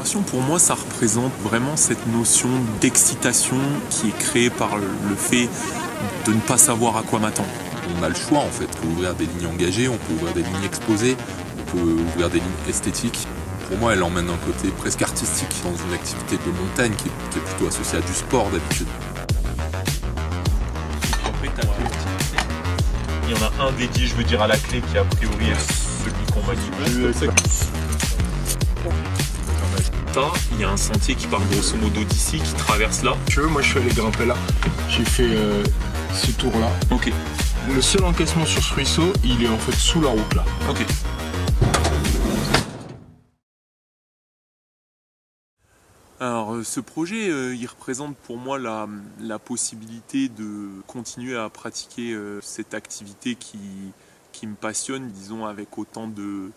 L'exploration, pour moi, ça représente vraiment cette notion d'excitation qui est créée par le fait de ne pas savoir à quoi m'attendre. On a le choix en fait, on peut ouvrir des lignes engagées, on peut ouvrir des lignes exposées, on peut ouvrir des lignes esthétiques. Pour moi, elle emmène un côté presque artistique dans une activité de montagne qui est plutôt associée à du sport d'habitude. Il y en a un dédié, je veux dire, à la clé qui a priori est celui qu'on manipule. Il y a un sentier qui part grosso modo d'ici, qui traverse là. Tu veux, moi je suis allé grimper là. J'ai fait ce tour là. Ok. Le seul encaissement sur ce ruisseau, il est en fait sous la route là. Ok. Alors ce projet, il représente pour moi la possibilité de continuer à pratiquer cette activité qui me passionne, disons, avec autant de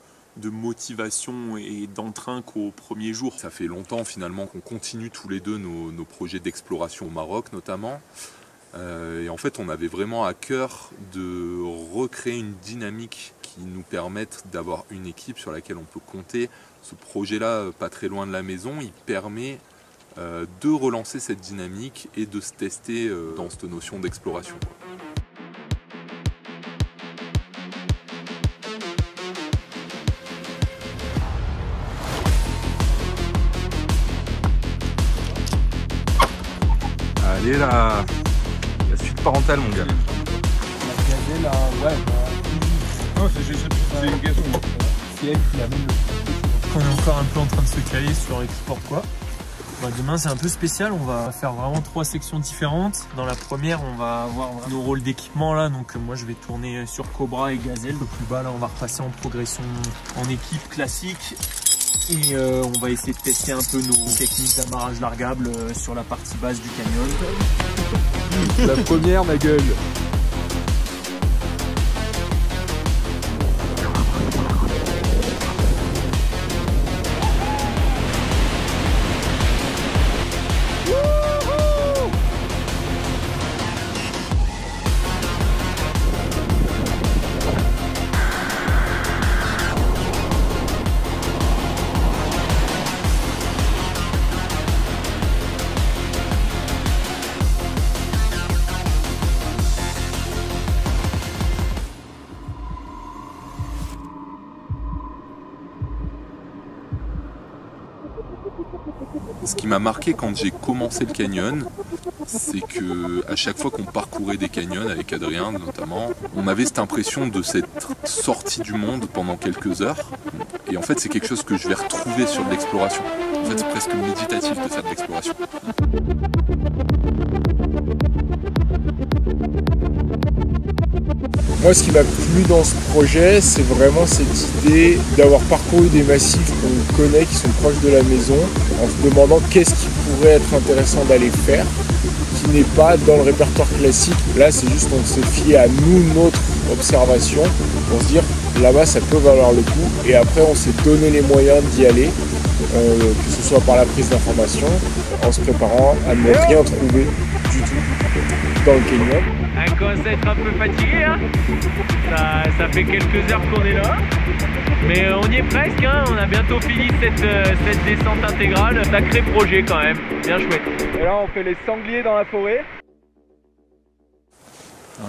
motivation et d'entrain qu'au premier jour. Ça fait longtemps finalement qu'on continue tous les deux nos projets d'exploration au Maroc notamment. Et en fait on avait vraiment à cœur de recréer une dynamique qui nous permette d'avoir une équipe sur laquelle on peut compter. Ce projet-là, pas très loin de la maison, il permet de relancer cette dynamique et de se tester dans cette notion d'exploration. Allez la suite parentale mon gars. La gazelle là, ouais. Non, c'est une gazelle. C'est elle qui amène le. On est encore un peu en train de se caler sur Export quoi. Demain c'est un peu spécial, on va faire vraiment 3 sections différentes. Dans la première on va avoir nos rôles d'équipement là, donc moi je vais tourner sur Cobra et Gazelle. Le plus bas là on va repasser en progression en équipe classique. Et on va essayer de tester un peu nos techniques d'amarrage largable sur la partie basse du canyon. La première ma gueule. Ce qui m'a marqué quand j'ai commencé le canyon, c'est que à chaque fois qu'on parcourait des canyons avec Adrien notamment, on avait cette impression de cette sortie du monde pendant quelques heures. Et en fait, c'est quelque chose que je vais retrouver sur de l'exploration. En fait, c'est presque méditatif de faire de l'exploration. Moi, ce qui m'a plu dans ce projet, c'est vraiment cette idée d'avoir parcouru des massifs qu'on connaît, qui sont proches de la maison, en se demandant qu'est-ce qui pourrait être intéressant d'aller faire, qui n'est pas dans le répertoire classique. Là, c'est juste on s'est fié à nous, notre observation, pour se dire là-bas, ça peut valoir le coup. Et après, on s'est donné les moyens d'y aller, que ce soit par la prise d'informations, en se préparant à ne rien trouver du tout dans le canyon. On commence à être un peu fatigué, hein. Ça fait quelques heures qu'on est là. Mais on y est presque, hein. On a bientôt fini cette descente intégrale. Sacré projet quand même, bien chouette. Et là on fait les sangliers dans la forêt.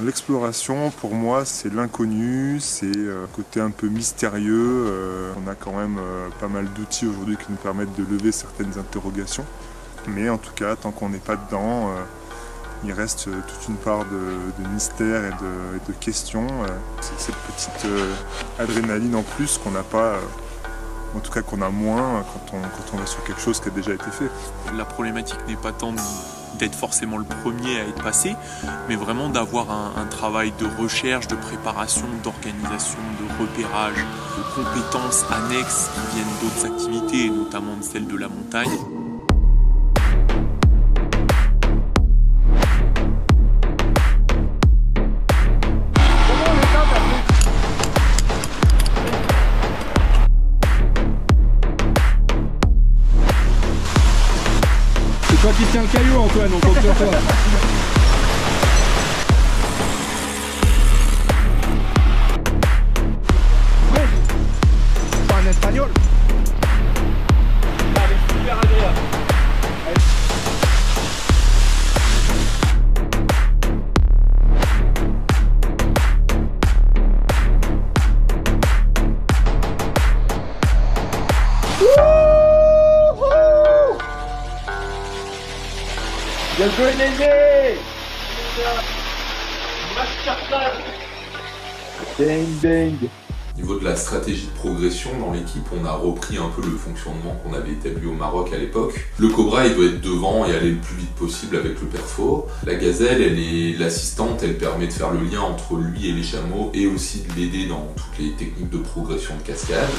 L'exploration pour moi c'est l'inconnu, c'est un côté un peu mystérieux. On a quand même pas mal d'outils aujourd'hui qui nous permettent de lever certaines interrogations. Mais en tout cas tant qu'on n'est pas dedans, il reste toute une part de mystère et de questions. C'est cette petite adrénaline en plus qu'on n'a pas, en tout cas qu'on a moins quand on va sur quelque chose qui a déjà été fait. La problématique n'est pas tant d'être forcément le premier à être passé, mais vraiment d'avoir un travail de recherche, de préparation, d'organisation, de repérage, de compétences annexes qui viennent d'autres activités, et notamment de celle de la montagne. C'est toi qui tiens le caillou Antoine, on compte sur toi. En espagnol. joué Néné. Bang bang. Au niveau de la stratégie de progression dans l'équipe, on a repris un peu le fonctionnement qu'on avait établi au Maroc à l'époque. Le Cobra, il doit être devant et aller le plus vite possible avec le perfo. La Gazelle, elle est l'assistante, elle permet de faire le lien entre lui et les chameaux et aussi de l'aider dans toutes les techniques de progression de cascade.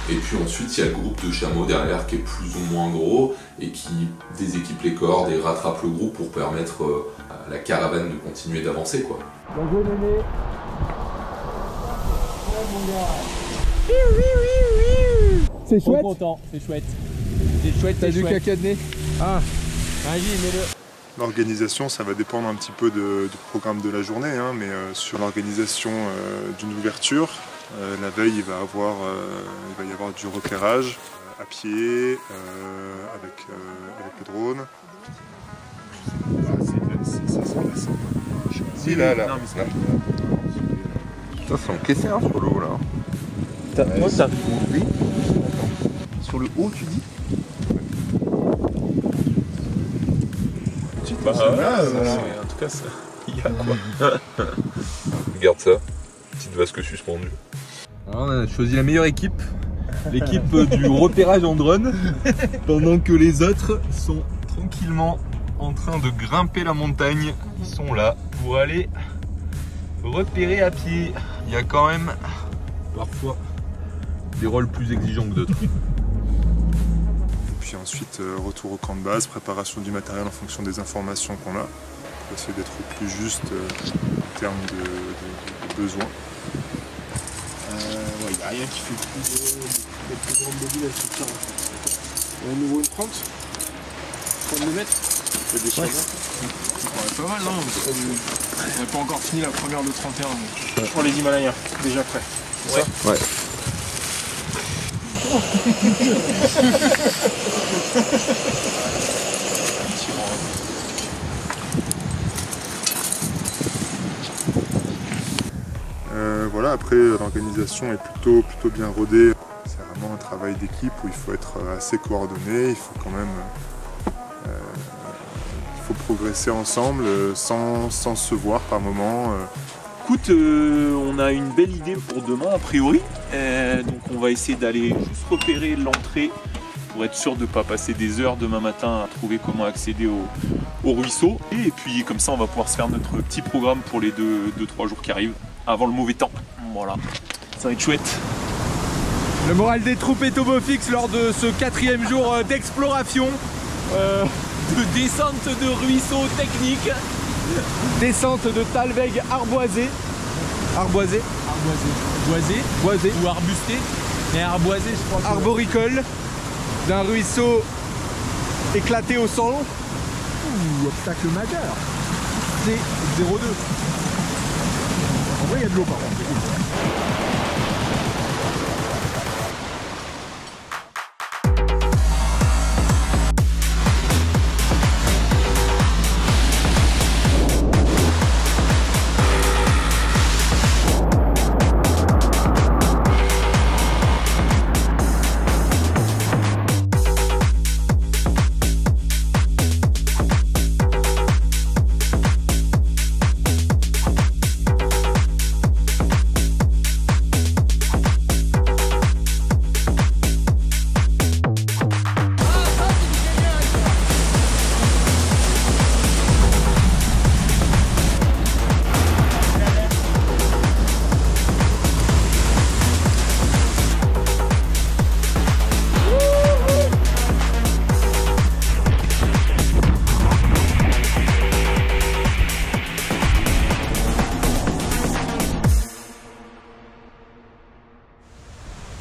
Et puis ensuite, il y a le groupe de chameaux derrière qui est plus ou moins gros et qui déséquipe les cordes et rattrape le groupe pour permettre à la caravane de continuer d'avancer, quoi. Bien joué Néné. C'est chouette. Content, c'est chouette. C'est chouette, t'as du cacadené. Ah, vas-y, mets-le. L'organisation, ça va dépendre un petit peu du programme de la journée, hein, mais sur l'organisation d'une ouverture, la veille, il va y avoir du repérage à pied, avec le drone. Si, là. Ça, c'est encaissé hein, sur le haut là. Moi, ça. Oui. Sur le haut, tu dis Bah, en tout cas, ça, il y a quoi. Regarde ça, petite vasque suspendue. Alors, on a choisi la meilleure équipe, l'équipe du repérage en drone, pendant que les autres sont tranquillement en train de grimper la montagne. Ils sont là pour aller repérer à pied. Il y a quand même parfois des rôles plus exigeants que d'autres. Puis ensuite, retour au camp de base, préparation du matériel en fonction des informations qu'on a, pour essayer d'être au plus juste en termes de besoins. Il n'y a rien qui fait plus grande mobile à ce tir. On nous vaut une 30 30 mètres. Ça fait des Ouais. Pas mal, non? On n'a pas encore fini la première de 31. Donc. Pour les Himalayas, déjà prêt. Ouais. Ça Ouais. Voilà, après l'organisation est plutôt bien rodée. C'est vraiment un travail d'équipe où il faut être assez coordonné, il faut quand même progresser ensemble sans se voir par moment. Écoute, on a une belle idée pour demain a priori. Donc on va essayer d'aller juste repérer l'entrée pour être sûr de ne pas passer des heures demain matin à trouver comment accéder au ruisseau. Et puis comme ça on va pouvoir se faire notre petit programme pour les 2-3 jours qui arrivent avant le mauvais temps. Voilà, ça va être chouette. Le moral des troupes est au beau fixe lors de ce 4e jour d'exploration. De descente de ruisseau technique. Descente de Talweg arboisé. Arboisé. Boisé. Ou arbusté. Mais arboisé, je crois. Arboricole. D'un ruisseau éclaté au sang. Ouh, obstacle majeur. C'est 0,2. En vrai, il y a de l'eau par contre.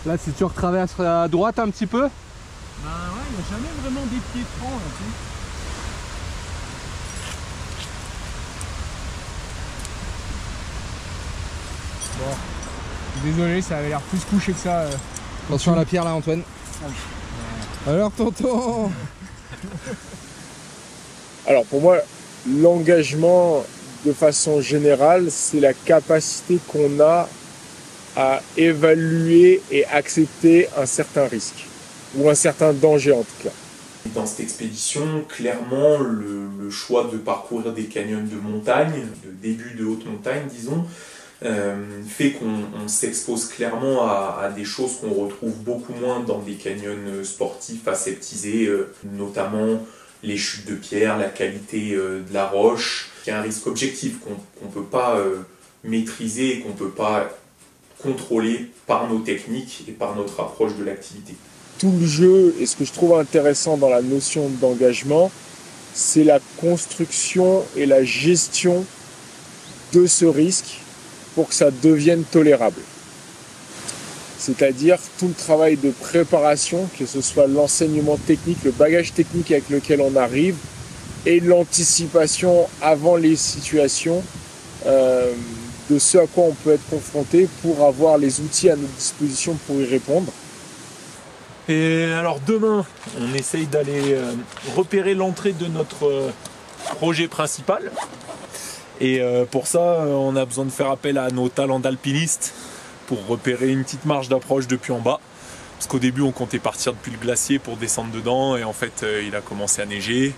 Là, si tu retraverses à droite un petit peu. Bah ouais, il n'y a jamais vraiment des pieds francs là, tu sais. Bon, désolé, ça avait l'air plus couché que ça. Attention à la pierre là, Antoine. Alors, tonton. Alors pour moi, l'engagement de façon générale, c'est la capacité qu'on a à évaluer et accepter un certain risque, ou un certain danger en tout cas. Dans cette expédition, clairement, le choix de parcourir des canyons de montagne, de début de haute montagne, disons, fait qu'on s'expose clairement à des choses qu'on retrouve beaucoup moins dans des canyons sportifs aseptisés, notamment les chutes de pierre, la qualité de la roche. Il y a un risque objectif qu'on ne peut pas maîtriser et qu'on ne peut pas contrôler par nos techniques et par notre approche de l'activité. Tout le jeu, et ce que je trouve intéressant dans la notion d'engagement, c'est la construction et la gestion de ce risque pour que ça devienne tolérable. C'est-à-dire tout le travail de préparation, que ce soit l'enseignement technique, le bagage technique avec lequel on arrive, et l'anticipation avant les situations de ce à quoi on peut être confronté pour avoir les outils à notre disposition pour y répondre. Et alors demain, on essaye d'aller repérer l'entrée de notre projet principal. Et pour ça, on a besoin de faire appel à nos talents d'alpinistes pour repérer une petite marge d'approche depuis en bas. Parce qu'au début, on comptait partir depuis le glacier pour descendre dedans. Et en fait, il a commencé à neiger.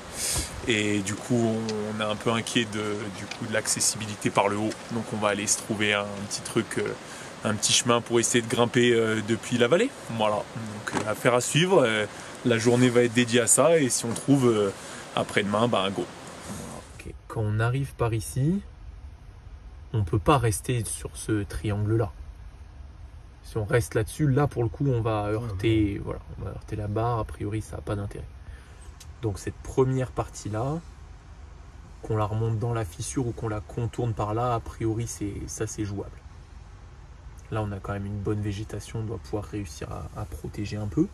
Et du coup, on est un peu inquiet de l'accessibilité par le haut. Donc on va aller se trouver un petit truc, un petit chemin pour essayer de grimper depuis la vallée. Voilà, donc affaire à suivre. La journée va être dédiée à ça. Et si on trouve après-demain, ben go. Okay. Quand on arrive par ici, on ne peut pas rester sur ce triangle-là. Si on reste là-dessus, là pour le coup, on va heurter, voilà, on va heurter la barre. A priori, ça n'a pas d'intérêt. Donc cette première partie-là, qu'on la remonte dans la fissure ou qu'on la contourne par là, a priori, c'est jouable. Là, on a quand même une bonne végétation, on doit pouvoir réussir à protéger un peu.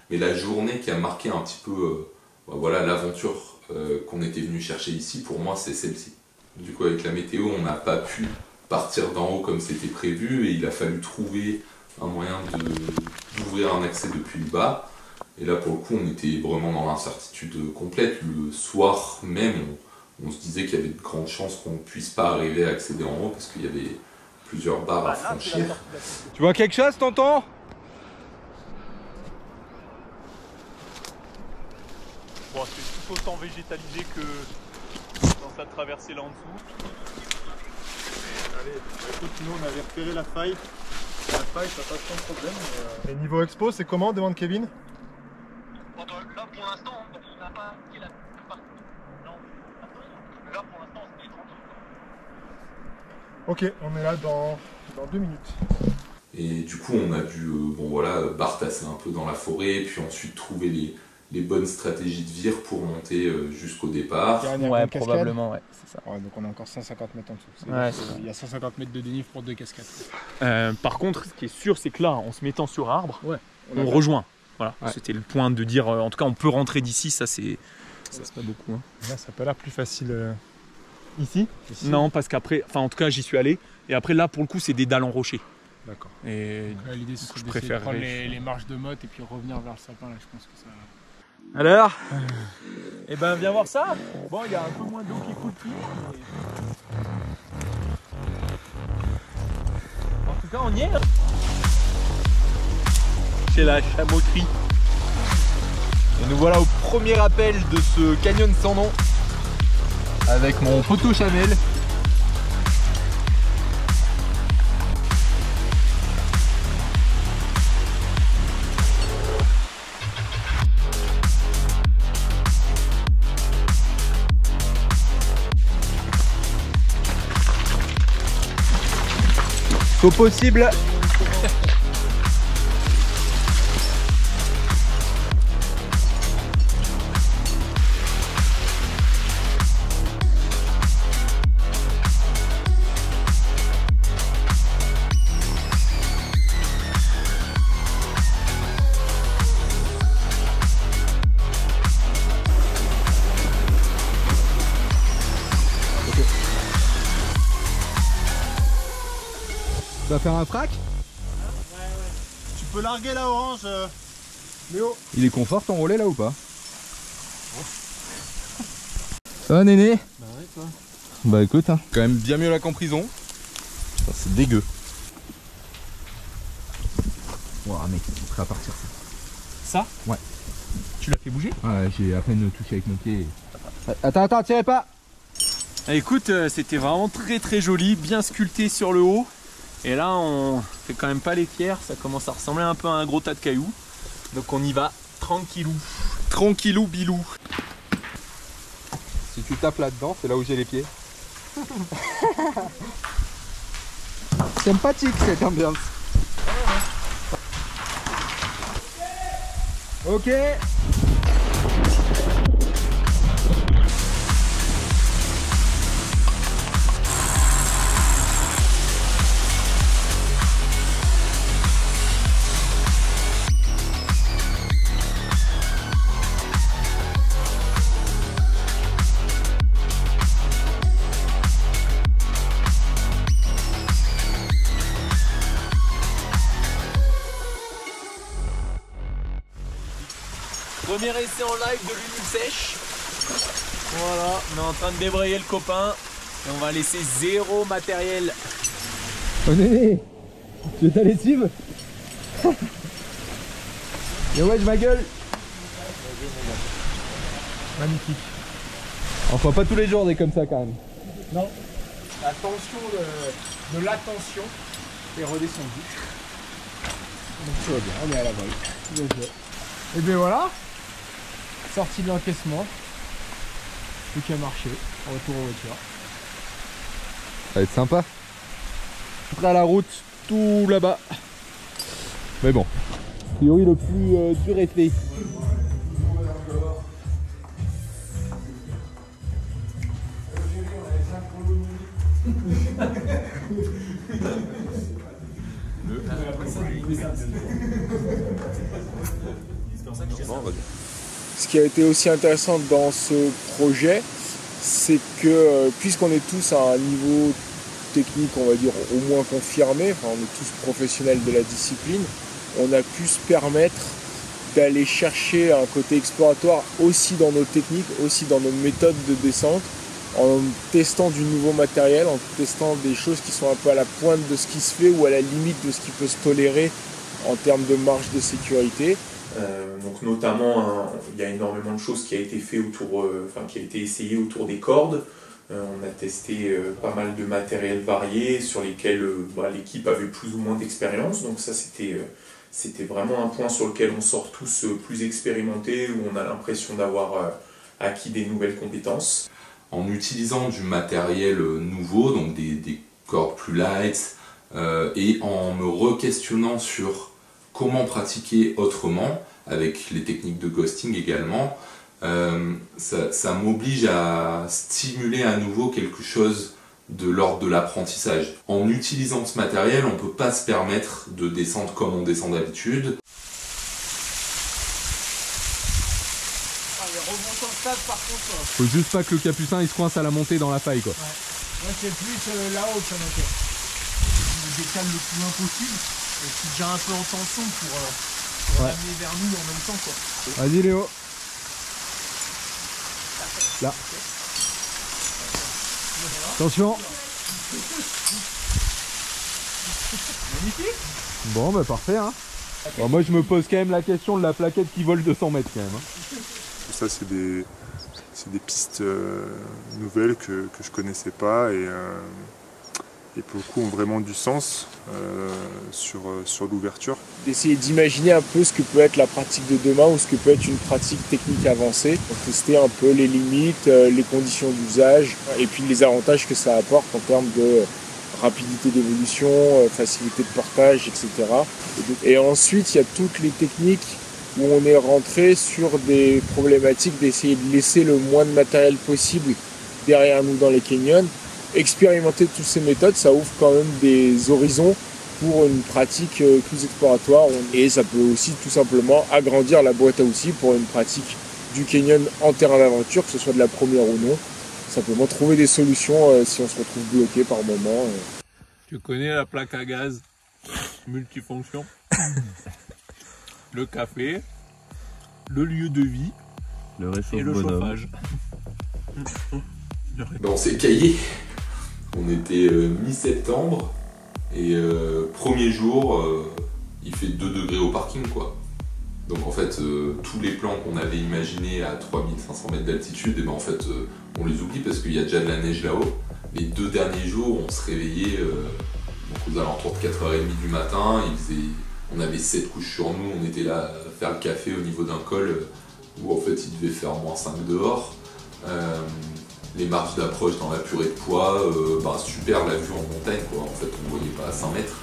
Mais la journée qui a marqué un petit peu voilà, l'aventure qu'on était venu chercher ici, pour moi, c'est celle-ci. Du coup, avec la météo, on n'a pas pu partir d'en haut comme c'était prévu et il a fallu trouver un moyen d'ouvrir un accès depuis le bas. Et là, pour le coup, on était vraiment dans l'incertitude complète. Le soir même, on se disait qu'il y avait de grandes chances qu'on ne puisse pas arriver à accéder en haut parce qu'il y avait plusieurs barres à franchir. Tu vois quelque chose, tonton? Bon, c'est tout autant végétalisé que dans sa traversée là en dessous. Allez, écoute, nous on avait repéré la faille. La faille, ça passe sans problème. Et niveau expo, c'est comment? Demande Kevin. Bon, là pour l'instant, on n'a pas pris la partie. Non, là pour l'instant, c'est tranquille. Ok, on est là dans 2 minutes. Et du coup, on a dû bon, voilà, bartasser un peu dans la forêt, puis ensuite trouver les bonnes stratégies de vire pour monter jusqu'au départ. Ouais, probablement, ouais, c'est ça. Ouais, donc on a encore 150 mètres en dessous. Ouais, il y a 150 mètres de dénive pour 2 cascades. Par contre, ce qui est sûr, c'est que là, en se mettant sur arbre, ouais, on rejoint. Voilà, ouais. C'était le point de dire, en tout cas, on peut rentrer d'ici, ça c'est pas beaucoup. Hein. Là, ça peut l'air plus facile ici. Non, parce qu'après, enfin en tout cas, j'y suis allé, et après là, pour le coup, c'est des dalles en rocher. D'accord. Et l'idée, c'est je de préfère prendre les marches de motte et puis revenir vers le sapin. Là, je pense que ça... Alors eh ben viens voir ça. Bon, il y a un peu moins d'eau qui coule plus. Mais... En tout cas, on y est. C'est la Chameauterie. Et nous voilà au premier appel de ce canyon sans nom avec mon poteau Chanel. Au possible. Tu vas faire un frac? Tu peux larguer la orange, Léo. Il est confort ton relais là ou pas? Ça va Néné? Bah ouais, toi. Bah écoute, hein. Quand même bien mieux là qu'en prison. C'est dégueu. Ouah mec, ils sont prêts à partir. Ça? Ouais. Tu l'as fait bouger? Ouais, j'ai à peine touché avec mon pied. Attends, tirez pas! Écoute, c'était vraiment très joli, bien sculpté sur le haut. Et là, on fait quand même pas les pierres, ça commence à ressembler un peu à un gros tas de cailloux. Donc on y va tranquillou. Tranquillou bilou. Si tu tapes là-dedans, c'est là où j'ai les pieds. Sympathique cette ambiance. Ok. Premier essai en live de l'huile sèche. Voilà, on est en train de débrayer le copain. Et on va laisser 0 matériel. Oh Néné, tu veux ta lessive? Et ouais, ma gueule. Magnifique. Enfin, pas tous les jours des comme ça quand même. Non, la tension de l'attention est redescendue. Donc tout va bien, on est à la vol. Et bien voilà, sortie de l'encaissement. Plus qu'à marcher, retour aux voitures. Ça va être sympa. Prêt à la route, tout là-bas. Mais bon, a priori le plus dur est fait. Ce qui a été aussi intéressant dans ce projet, c'est que puisqu'on est tous à un niveau technique, on va dire, au moins confirmé, enfin, on est tous professionnels de la discipline, on a pu se permettre d'aller chercher un côté exploratoire aussi dans nos techniques, aussi dans nos méthodes de descente, en testant du nouveau matériel, en testant des choses qui sont un peu à la pointe de ce qui se fait ou à la limite de ce qui peut se tolérer en termes de marge de sécurité. Donc notamment, il y a énormément de choses qui a été fait autour, qui a été essayé autour des cordes. On a testé pas mal de matériel varié sur lesquels l'équipe avait plus ou moins d'expérience. Donc ça c'était vraiment un point sur lequel on sort tous plus expérimentés, où on a l'impression d'avoir acquis des nouvelles compétences. En utilisant du matériel nouveau, donc des cordes plus light, et en me re-questionnant sur comment pratiquer autrement, avec les techniques de ghosting également, ça m'oblige à stimuler à nouveau quelque chose de l'ordre de l'apprentissage. En utilisant ce matériel, on ne peut pas se permettre de descendre comme on descend d'habitude. Faut juste pas que le capucin il se coince à la montée dans la faille quoi. Ouais. Moi c'est plus là-haut que ça m'inquiète. Je décale le plus loin possible. Et je suis déjà un peu en tension pour l'amener vers nous en même temps quoi. Vas-y Léo. Là. Attention. Magnifique. Bon bah parfait hein. Bon, moi je me pose quand même la question de la plaquette qui vole 200 mètres quand même. Hein. Ça c'est des pistes nouvelles que je connaissais pas et pour le coup ont vraiment du sens sur l'ouverture. D'essayer d'imaginer un peu ce que peut être la pratique de demain ou ce que peut être une pratique technique avancée. Pour tester un peu les limites, les conditions d'usage et puis les avantages que ça apporte en termes de rapidité d'évolution, facilité de portage, etc. Et ensuite il y a toutes les techniques où on est rentré sur des problématiques d'essayer de laisser le moins de matériel possible derrière nous dans les canyons. Expérimenter toutes ces méthodes, ça ouvre quand même des horizons pour une pratique plus exploratoire. Et ça peut aussi tout simplement agrandir la boîte à outils pour une pratique du canyon en terrain d'aventure, que ce soit de la première ou non. Simplement trouver des solutions si on se retrouve bloqué par moment. Tu connais la plaque à gaz multifonction, le café, le lieu de vie et le chauffage. On s'est caillé. On était mi-septembre et premier jour, il fait 2 degrés au parking quoi. Donc en fait, tous les plans qu'on avait imaginés à 3500 mètres d'altitude, et ben en fait, on les oublie parce qu'il y a déjà de la neige là-haut. Les 2 derniers jours, on se réveillait donc aux alentours de 4h30 du matin, on avait 7 couches sur nous, on était là à faire le café au niveau d'un col où en fait il devait faire -5 dehors. Les marches d'approche dans la purée de poids, super la vue en montagne quoi, en fait on ne voyait pas à 100 mètres.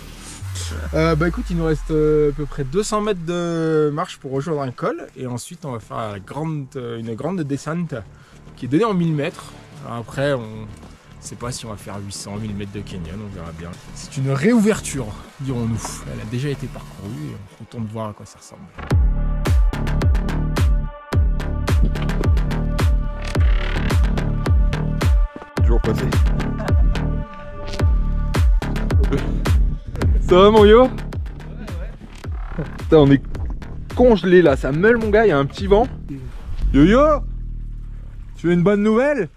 Écoute, il nous reste à peu près 200 mètres de marche pour rejoindre un col et ensuite on va faire une grande descente qui est donnée en 1000 mètres. Alors après, on ne sait pas si on va faire 800, 1000 mètres de canyon, on verra bien. C'est une réouverture, dirons-nous. Elle a déjà été parcourue et on retourne voir à quoi ça ressemble. Toujours passé. Ça va mon yo? Ouais. Putain, on est congelé là, ça meule mon gars, il y a un petit vent. Yo, tu veux une bonne nouvelle?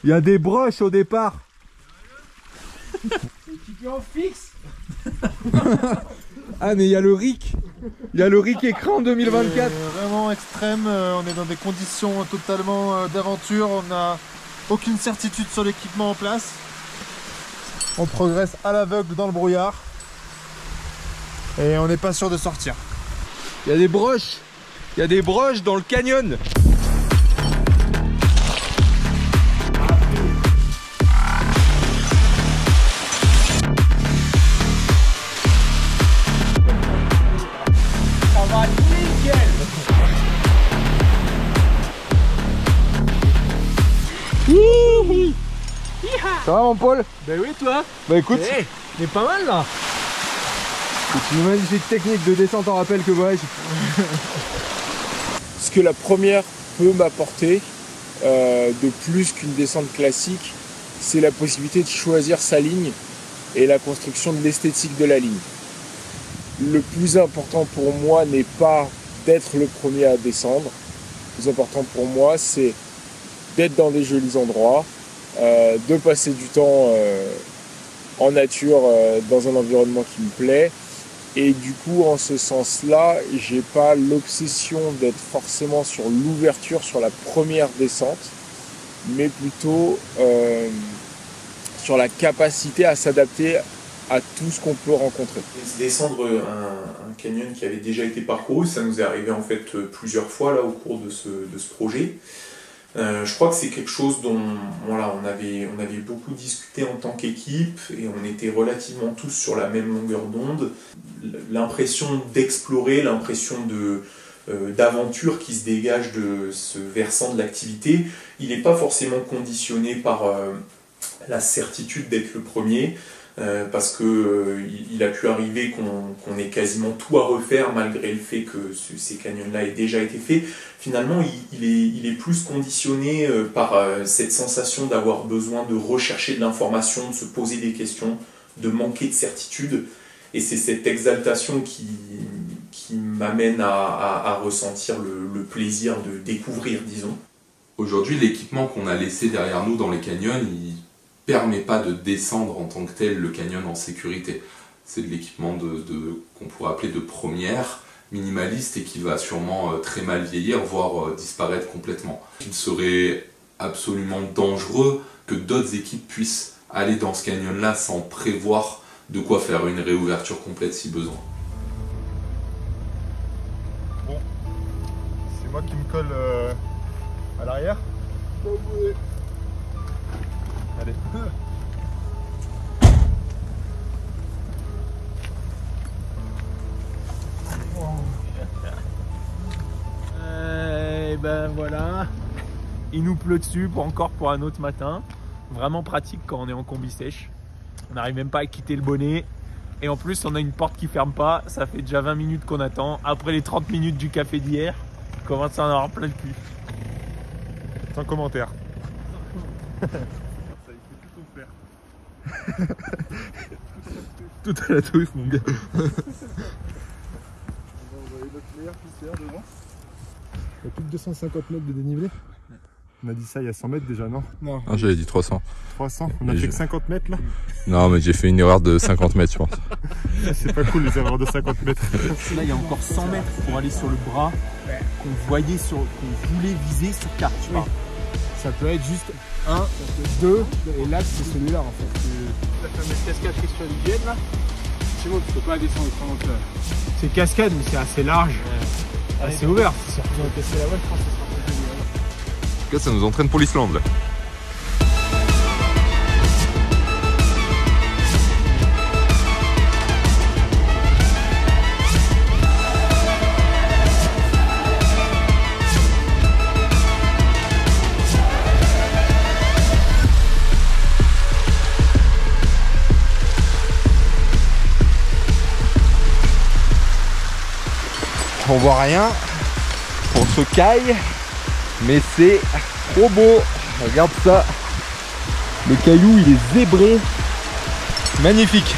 Il y a des broches au départ. Tu en fixe. Ah mais il y a le RIC. Il y a le RIC écran 2024. Vraiment extrême, on est dans des conditions totalement d'aventure, on n'a aucune certitude sur l'équipement en place. On progresse à l'aveugle dans le brouillard et on n'est pas sûr de sortir. Il y a des broches. Il y a des broches dans le canyon. Ça va nickel. Ça va mon Paul? Ben oui toi. Bah écoute, il est pas mal là. c'est une magnifique technique de descente en rappel que vois-je. Ce que la première peut m'apporter de plus qu'une descente classique, c'est la possibilité de choisir sa ligne et la construction de l'esthétique de la ligne. Le plus important pour moi n'est pas d'être le premier à descendre. Le plus important pour moi, c'est d'être dans des jolis endroits, de passer du temps en nature dans un environnement qui me plaît. Et du coup, en ce sens-là, j'ai pas l'obsession d'être forcément sur l'ouverture sur la première descente, mais plutôt sur la capacité à s'adapter à tout ce qu'on peut rencontrer. Descendre un canyon qui avait déjà été parcouru, ça nous est arrivé en fait plusieurs fois là au cours de ce projet. Je crois que c'est quelque chose dont voilà, on avait beaucoup discuté en tant qu'équipe et on était relativement tous sur la même longueur d'onde. L'impression d'explorer, l'impression d'aventure qui se dégage de ce versant de l'activité, il n'est pas forcément conditionné par la certitude d'être le premier. Parce que il a pu arriver qu'on ait quasiment tout à refaire malgré le fait que ces canyons-là aient déjà été faits. Finalement, il est plus conditionné par cette sensation d'avoir besoin de rechercher de l'information, de se poser des questions, de manquer de certitude. Et c'est cette exaltation qui m'amène à ressentir le plaisir de découvrir, disons. Aujourd'hui, l'équipement qu'on a laissé derrière nous dans les canyons, il permet pas de descendre en tant que tel le canyon en sécurité. C'est de l'équipement qu'on pourrait appeler de première, minimaliste et qui va sûrement très mal vieillir, voire disparaître complètement. Il serait absolument dangereux que d'autres équipes puissent aller dans ce canyon-là sans prévoir de quoi faire une réouverture complète si besoin. Bon, c'est moi qui me colle à l'arrière. Allez. Et ben voilà, il nous pleut dessus pour un autre matin. Vraiment pratique quand on est en combi sèche. On n'arrive même pas à quitter le bonnet. Et en plus on a une porte qui ferme pas. Ça fait déjà 20 minutes qu'on attend. Après les 30 minutes du café d'hier, on commence à en avoir plein le cul. Sans commentaire. Tout à la touche mon gars. On va envoyer notre meilleur pisteur devant. Il y a plus de 250 mètres de dénivelé. On a dit ça il y a 100 mètres déjà, non? Non, j'avais dit 300. 300? On a fait que 50 mètres là? Non, mais j'ai fait une erreur de 50 mètres, je pense. C'est pas cool les erreurs de 50 mètres. Là, il y a encore 100 mètres pour aller sur le bras qu'on voyait qu'on voulait viser sur carte. Oui. Ça peut être juste 1, 2, et là c'est celui-là en fait. La fameuse cascade qui est sur l'hygiène là, c'est bon, tu peux pas descendre autrement que là. C'est cascade, mais c'est assez large, assez ouvert. Si on peut casser la voie, je pense que ce sera plus joli. En tout cas, ça nous entraîne pour l'Islande là. On voit rien pour ce caille, mais c'est trop beau. Regarde ça, le caillou il est zébré, magnifique.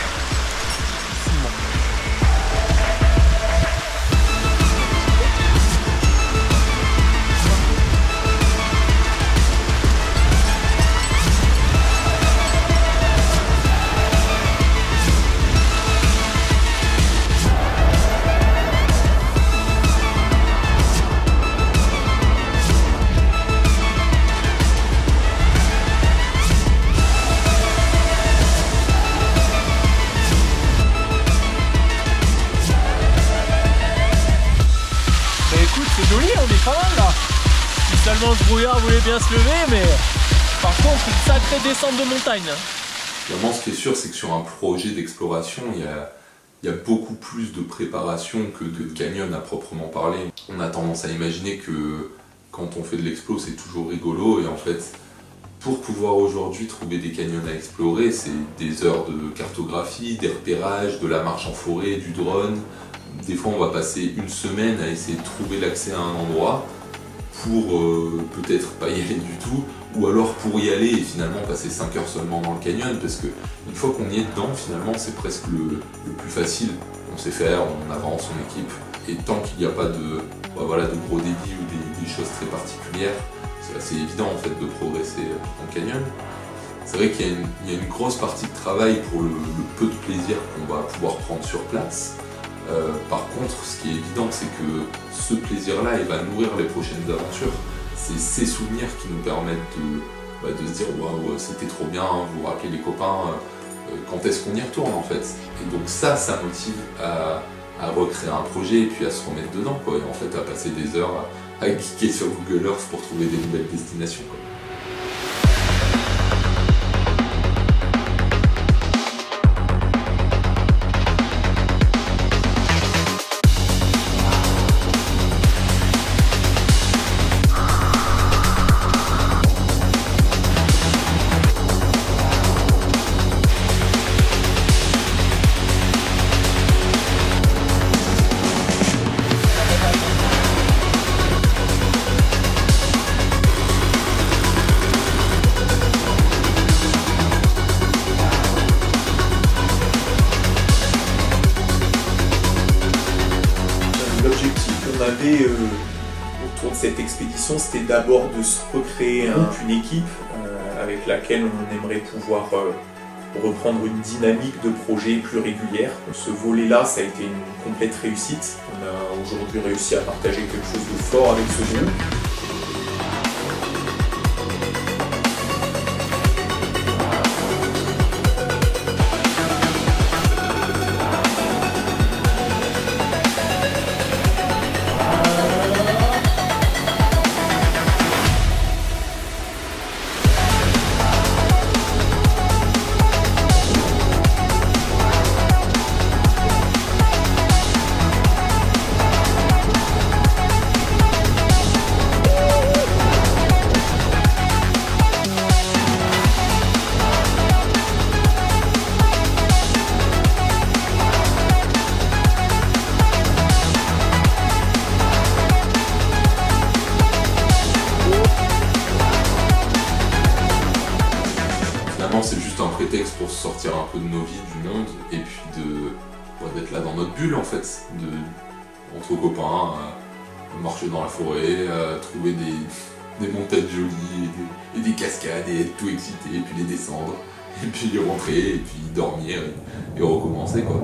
C'est joli, on est pas mal là. Si seulement ce brouillard voulait bien se lever, mais par contre une sacrée descente de montagne. Vraiment, ce qui est sûr, c'est que sur un projet d'exploration, il y a beaucoup plus de préparation que de canyon à proprement parler. On a tendance à imaginer que quand on fait de l'explo, c'est toujours rigolo, et en fait, pour pouvoir aujourd'hui trouver des canyons à explorer, c'est des heures de cartographie, des repérages, de la marche en forêt, du drone. Des fois, on va passer une semaine à essayer de trouver l'accès à un endroit pour peut-être pas y aller du tout, ou alors pour y aller et finalement passer 5 heures seulement dans le canyon, parce que une fois qu'on y est dedans, finalement, c'est presque le plus facile. On sait faire, on avance, on équipe, et tant qu'il n'y a pas de gros débits ou des choses très particulières, c'est assez évident en fait de progresser en canyon. C'est vrai qu'il y a une grosse partie de travail pour le peu de plaisir qu'on va pouvoir prendre sur place. Par contre, ce qui est évident, c'est que ce plaisir-là, il va nourrir les prochaines aventures. C'est ces souvenirs qui nous permettent de se dire « Waouh, c'était trop bien, vous vous rappelez les copains, quand est-ce qu'on y retourne en fait ?» Et donc ça motive à recréer un projet et puis à se remettre dedans, quoi. Et en fait à passer des heures à geeker sur Google Earth pour trouver des nouvelles destinations, quoi. Autour de cette expédition, c'était d'abord de se recréer une équipe avec laquelle on aimerait pouvoir reprendre une dynamique de projet plus régulière. Ce volet-là, ça a été une complète réussite. On a aujourd'hui réussi à partager quelque chose de fort avec ce groupe. C'est juste un prétexte pour sortir un peu de nos vies, du monde, et puis d'être là dans notre bulle en fait, entre copains, marcher dans la forêt, trouver des montagnes jolies et des cascades et être tout excité, et puis les descendre, et puis rentrer, et puis dormir et recommencer quoi.